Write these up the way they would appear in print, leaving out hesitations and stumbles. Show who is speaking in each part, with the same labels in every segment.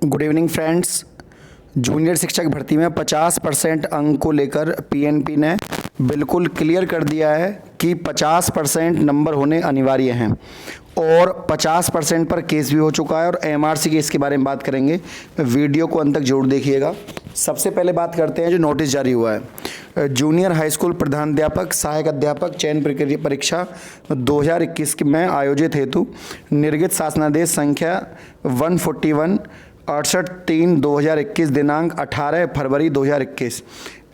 Speaker 1: Good evening friends. Junior शिक्षक भर्ती में 50% अंक को लेकर पीएनपी ने बिल्कुल क्लियर कर दिया है कि 50% नंबर होने अनिवार्य हैं और 50% पर केस भी हो चुका है और एमआरसी केस के बारे में बात करेंगे। वीडियो को अंत तक जरूर देखिएगा। सबसे पहले बात करते हैं जो नोटिस जारी हुआ है। जूनियर हाई स्कूल प्रधानाध्यापक सहायक अध्यापक चयन परीक्षा 2021 में आयोजित हेतु निर्गत शासनादेश संख्या 141 68/3/2021 दिनांक 18 फरवरी 2021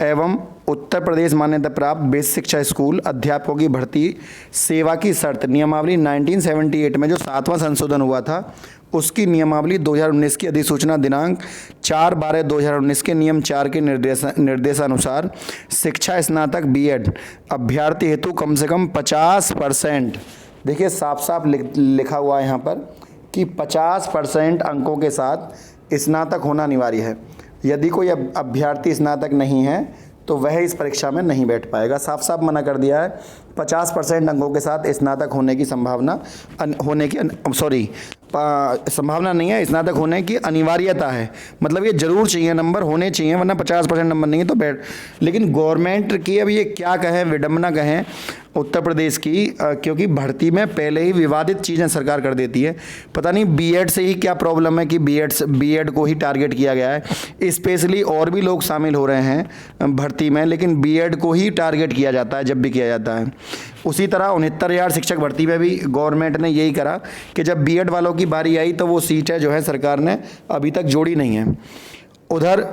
Speaker 1: एवं उत्तर प्रदेश मान्यता प्राप्त बेसिक शिक्षा स्कूल अध्यापकों की भर्ती सेवा की शर्त नियमावली 1978 में जो 7वां संशोधन हुआ था उसकी नियमावली 2019 की अधिसूचना दिनांक 4/12/2019 के नियम 4 के निर्देशानुसार शिक्षा स्नातक बीएड अभ्यर्थी हेतु कम से कम 50%, देखिए साफ साफ लिखा हुआ है यहाँ पर कि 50% अंकों के साथ स्नातक होना अनिवार्य है। यदि कोई अभ्यर्थी स्नातक नहीं है तो वह इस परीक्षा में नहीं बैठ पाएगा। साफ साफ मना कर दिया है। 50% अंकों के साथ स्नातक होने की संभावना संभावना नहीं है, स्नातक होने की अनिवार्यता है। मतलब ये जरूर चाहिए, नंबर होने चाहिए, वरना 50% नंबर नहीं है तो बैठ। लेकिन गवर्नमेंट की अब ये क्या कहें, विडंबना कहें उत्तर प्रदेश की, क्योंकि भर्ती में पहले ही विवादित चीज़ें सरकार कर देती है। पता नहीं बीएड से ही क्या प्रॉब्लम है कि बीएड को ही टारगेट किया गया है। स्पेशली और भी लोग शामिल हो रहे हैं भर्ती में, लेकिन बीएड को ही टारगेट किया जाता है जब भी किया जाता है। उसी तरह 69,000 शिक्षक भर्ती में भी गवर्नमेंट ने यही करा कि जब बीएड वालों की बारी आई तो वो सीटें जो है सरकार ने अभी तक जोड़ी नहीं है। उधर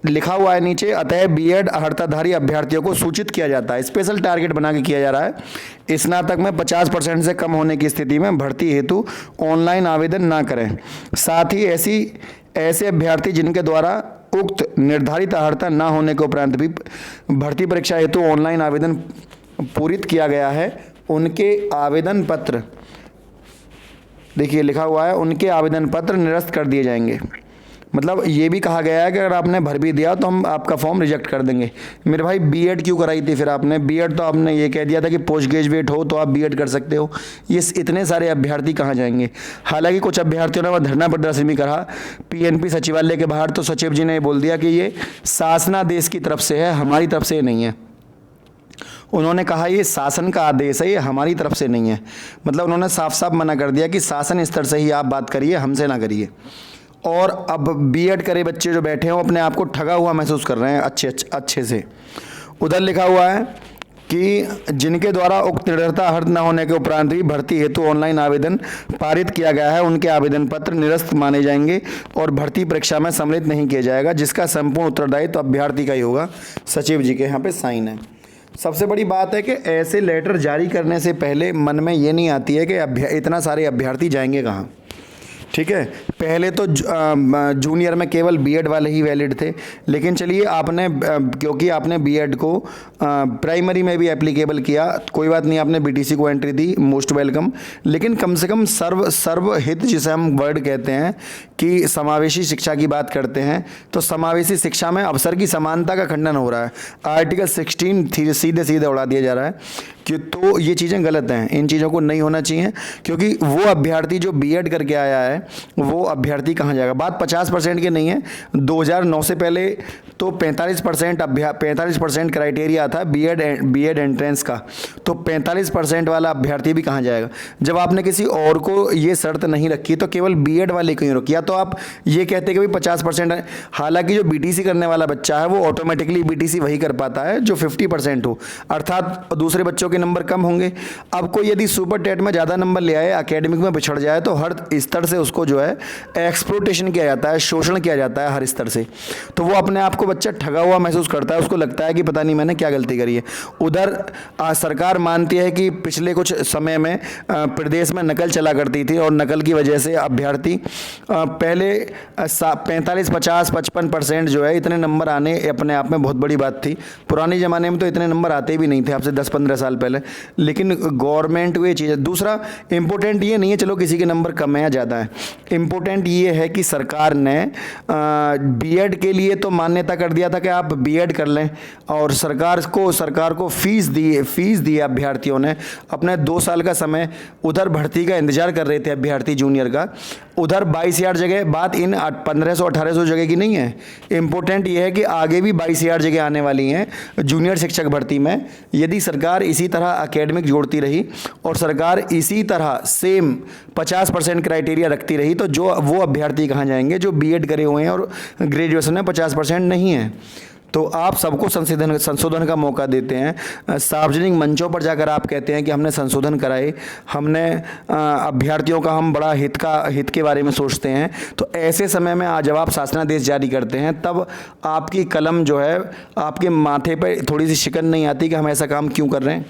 Speaker 1: लिखा हुआ है नीचे, अतः बीएड अर्हताधारी अभ्यर्थियों को सूचित किया जाता है, स्पेशल टारगेट बना के किया जा रहा है। स्नातक में 50% से कम होने की स्थिति में भर्ती हेतु ऑनलाइन आवेदन ना करें। साथ ही ऐसे अभ्यर्थी जिनके द्वारा उक्त निर्धारित अर्हता ना होने के उपरांत भी भर्ती परीक्षा हेतु ऑनलाइन आवेदन पूरित किया गया है, उनके आवेदन पत्र, देखिए लिखा हुआ है, उनके आवेदन पत्र निरस्त कर दिए जाएंगे। मतलब ये भी कहा गया है कि अगर आपने भर भी दिया तो हम आपका फॉर्म रिजेक्ट कर देंगे। मेरे भाई बीएड क्यों कराई थी फिर आपने? बीएड तो आपने ये कह दिया था कि पोस्ट ग्रेजुएट हो तो आप बीएड कर सकते हो। ये इतने सारे अभ्यर्थी कहाँ जाएंगे? हालांकि कुछ अभ्यर्थियों ने वह धरना प्रदर्शन भी करा पीएनपी सचिवालय के बाहर, तो सचिव जी ने बोल दिया कि ये शासनादेश की तरफ से है, हमारी तरफ से नहीं है। उन्होंने कहा ये शासन का आदेश है, ये हमारी तरफ से नहीं है। मतलब उन्होंने साफ साफ मना कर दिया कि शासन स्तर से ही आप बात करिए, हमसे ना करिए। और अब बीएड करे बच्चे जो बैठे हैं वो अपने आप को ठगा हुआ महसूस कर रहे हैं अच्छे से। उधर लिखा हुआ है कि जिनके द्वारा उक्त निर्धारित अर्हता न होने के उपरांत भी भर्ती हेतु ऑनलाइन आवेदन पारित किया गया है, उनके आवेदन पत्र निरस्त माने जाएंगे और भर्ती परीक्षा में सम्मिलित नहीं किया जाएगा, जिसका संपूर्ण उत्तरदायित्व तो अभ्यर्थी का ही होगा। सचिव जी के यहाँ पे साइन है। सबसे बड़ी बात है कि ऐसे लेटर जारी करने से पहले मन में ये नहीं आती है कि इतना सारे अभ्यर्थी जाएंगे कहाँ। ठीक है, पहले तो जूनियर में केवल बीएड वाले ही वैलिड थे, लेकिन चलिए आपने क्योंकि आपने बीएड को प्राइमरी में भी एप्लीकेबल किया, कोई बात नहीं, आपने बीटीसी को एंट्री दी, मोस्ट वेलकम। लेकिन कम से कम सर्वहित जिसे हम वर्ड कहते हैं कि समावेशी शिक्षा की बात करते हैं, तो समावेशी शिक्षा में अवसर की समानता का खंडन हो रहा है। आर्टिकल 16 सीधे सीधे उड़ा दिया जा रहा है कि तो ये चीज़ें गलत हैं, इन चीज़ों को नहीं होना चाहिए। क्योंकि वो अभ्यर्थी जो बीएड करके आया है वो अभ्यर्थी कहाँ जाएगा? बात 50% की नहीं है। 2009 से पहले तो 45% क्राइटेरिया था बीएड एंट्रेंस का, तो 45% वाला अभ्यर्थी भी कहाँ जाएगा? जब आपने किसी और को ये शर्त नहीं रखी तो केवल बीएड वाले क्यों रखी? या तो आप ये कहते कि भाई 50% है। हालांकि जो बीटीसी करने वाला बच्चा है वो ऑटोमेटिकली बीटीसी वही कर पाता है जो 50% हो, अर्थात दूसरे बच्चों के नंबर कम होंगे। अब कोई यदि सुपर टेट में ज़्यादा नंबर ले आए, एकेडमिक में पिछड़ जाए, तो हर स्तर से उसको जो है एक्सप्लोटेशन किया जाता है, शोषण किया जाता है हर स्तर से। तो वो अपने आप को बच्चा ठगा हुआ महसूस करता है, उसको लगता है कि पता नहीं मैंने क्या गलती करी है। उधर सरकार मानती है कि पिछले कुछ समय में प्रदेश में नकल चला करती थी और नकल की वजह से अभ्यर्थी पहले 45, 50, 55% जो है इतने नंबर आने अपने आप में बहुत बड़ी बात थी। पुराने ज़माने में तो इतने नंबर आते भी नहीं थे, आपसे 10-15 साल पहले। लेवल है, लेकिन गवर्नमेंट को ये चीज़ है। दूसरा इम्पोर्टेंट ये नहीं है चलो किसी के नंबर कम है या ज़्यादा है, इम्पोर्टेंट ये है कि सरकार ने बीएड के लिए तो मान्यता कर दिया था कि आप बीएड कर लें, और सरकार को फीस दी अभ्यर्थियों ने। अपने 2 साल का समय उधर भर्ती का इंतजार कर रहे थे अभ्यर्थी जूनियर का, उधर 22,000 जगह, बात इन 1500-1800 जगह की नहीं है। इम्पोर्टेंट ये है कि आगे भी 22,000 जगह आने वाली हैं जूनियर शिक्षक भर्ती में। यदि सरकार इसी तरह एकेडमिक जोड़ती रही और सरकार इसी तरह सेम 50% क्राइटेरिया रखती रही, तो वो अभ्यर्थी कहाँ जाएंगे जो बीएड करे हुए हैं और ग्रेजुएशन में 50% नहीं है। तो आप सबको संशोधन का मौका देते हैं, सार्वजनिक मंचों पर जाकर आप कहते हैं कि हमने संशोधन कराए, हमने अभ्यर्थियों का हम बड़ा हित के बारे में सोचते हैं। तो ऐसे समय में आज जब आप शासनादेश जारी करते हैं तब आपकी कलम जो है आपके माथे पर थोड़ी सी शिकन नहीं आती कि हम ऐसा काम क्यों कर रहे हैं।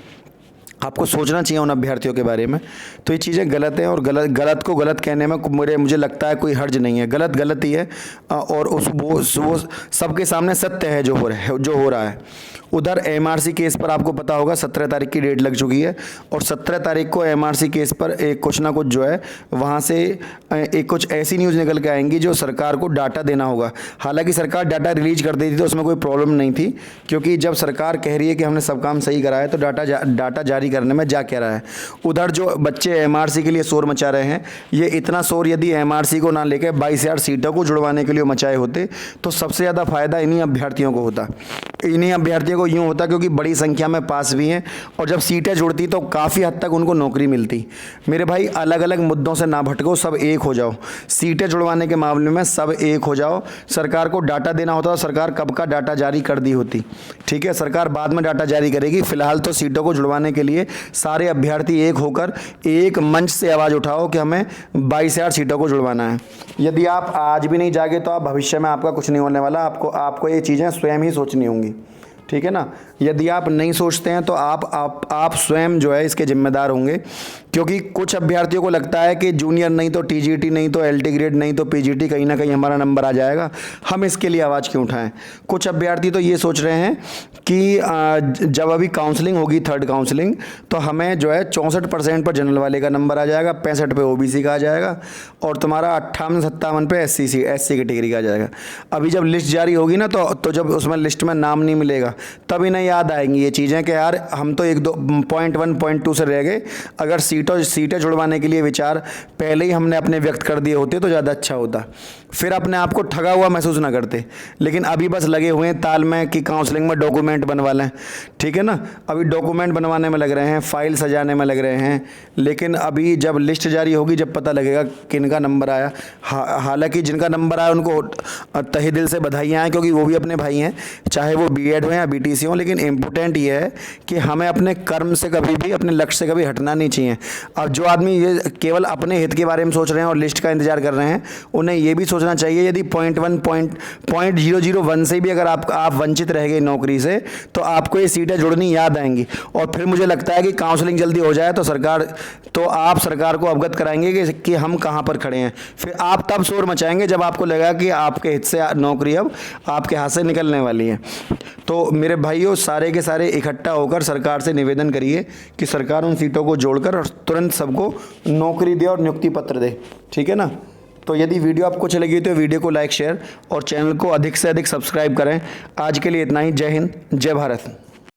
Speaker 1: आपको सोचना चाहिए उन अभ्यर्थियों के बारे में। तो ये चीज़ें गलत हैं और गलत को गलत कहने में मुझे लगता है कोई हर्ज नहीं है। गलत ही है और वो सबके सामने सत्य है जो हो रहा है। उधर एमआरसी केस पर आपको पता होगा 17 तारीख की डेट लग चुकी है और 17 तारीख को एमआरसी केस पर एक कुछ ना कुछ जो है वहाँ से एक कुछ ऐसी न्यूज़ निकल के आएंगी जो सरकार को डाटा देना होगा। हालांकि सरकार डाटा रिलीज कर देती तो उसमें कोई प्रॉब्लम नहीं थी, क्योंकि जब सरकार कह रही है कि हमने सब काम सही करा है तो डाटा जारी करने में जा क्या रहा है। उधर जो बच्चे एमआरसी के लिए शोर मचा रहे हैं, ये इतना शोर यदि एमआरसी को ना लेकर 22,000 सीटों को जुड़वाने के लिए मचाए होते तो सबसे ज़्यादा फायदा इन्हीं अभ्यर्थियों को होता। इन्हीं अभ्यर्थियों को यूँ होता क्योंकि बड़ी संख्या में पास भी हैं और जब सीटें जुड़ती तो काफ़ी हद तक उनको नौकरी मिलती। मेरे भाई अलग अलग मुद्दों से ना भटको, सब एक हो जाओ। सीटें जुड़वाने के मामले में सब एक हो जाओ। सरकार को डाटा देना होता तो सरकार कब का डाटा जारी कर दी होती। ठीक है, सरकार बाद में डाटा जारी करेगी। फिलहाल तो सीटों को जुड़वाने के लिए सारे अभ्यर्थी एक होकर एक मंच से आवाज़ उठाओ कि हमें 22,000 सीटों को जुड़वाना है। यदि आप आज भी नहीं जागे तो आप भविष्य में आपका कुछ नहीं होने वाला। आपको ये चीज़ें स्वयं ही सोचनी होंगी। ठीक है ना। यदि आप नहीं सोचते हैं तो आप स्वयं जो है इसके जिम्मेदार होंगे, क्योंकि कुछ अभ्यर्थियों को लगता है कि जूनियर नहीं तो टीजीटी नहीं तो एलटी ग्रेड नहीं तो पीजीटी कहीं ना कहीं हमारा नंबर आ जाएगा, हम इसके लिए आवाज़ क्यों उठाएं। कुछ अभ्यर्थी तो ये सोच रहे हैं कि जब अभी काउंसलिंग होगी, थर्ड काउंसलिंग, तो हमें जो है 64% पर जनरल वाले का नंबर आ जाएगा, 65 पे ओबीसी का आ जाएगा और तुम्हारा 58-57 पे एससी कैटेगरी का आ जाएगा। अभी जब लिस्ट जारी होगी ना तो जब उसमें लिस्ट में नाम नहीं मिलेगा तब इन्हें याद आएंगी ये चीज़ें कि यार हम तो 1-2 पॉइंट से रह गए। अगर सीटें जुड़वाने के लिए विचार पहले ही हमने अपने व्यक्त कर दिए होते तो ज़्यादा अच्छा होता, फिर अपने आप को ठगा हुआ महसूस ना करते। लेकिन अभी बस लगे हुए हैं ताल में कि काउंसलिंग में डॉक्यूमेंट बनवा लें। ठीक है ना, अभी डॉक्यूमेंट बनवाने में लग रहे हैं, फाइल सजाने में लग रहे हैं, लेकिन अभी जब लिस्ट जारी होगी जब पता लगेगा किनका नंबर आया। हालांकि जिनका नंबर आया उनको तहे दिल से बधाइयाँ हैं, क्योंकि वो भी अपने भाई हैं, चाहे वो बीएड हो या बीटीसी हो। लेकिन इम्पोर्टेंट ये है कि हमें अपने कर्म से कभी भी, अपने लक्ष्य से कभी हटना नहीं चाहिए। अब जो आदमी ये केवल अपने हित के बारे में सोच रहे हैं और लिस्ट का इंतजार कर रहे हैं, उन्हें ये भी सोचना चाहिए यदि 0.001 से भी अगर आप वंचित रह गए नौकरी से तो आपको ये सीटें जुड़नी याद आएंगी। और फिर मुझे लगता है कि काउंसलिंग जल्दी हो जाए तो आप सरकार को अवगत कराएंगे कि हम कहाँ पर खड़े हैं। फिर आप तब शोर मचाएंगे जब आपको लगा कि आपके हित से नौकरी अब आपके हाथ से निकलने वाली है। तो मेरे भाइयों, सारे के सारे इकट्ठा होकर सरकार से निवेदन करिए कि सरकार उन सीटों को जोड़कर और तुरंत सबको नौकरी दे और नियुक्ति पत्र दे। ठीक है ना। तो यदि वीडियो आपको अच्छी लगी तो वीडियो को लाइक, शेयर और चैनल को अधिक से अधिक सब्सक्राइब करें। आज के लिए इतना ही। जय हिंद, जय भारत।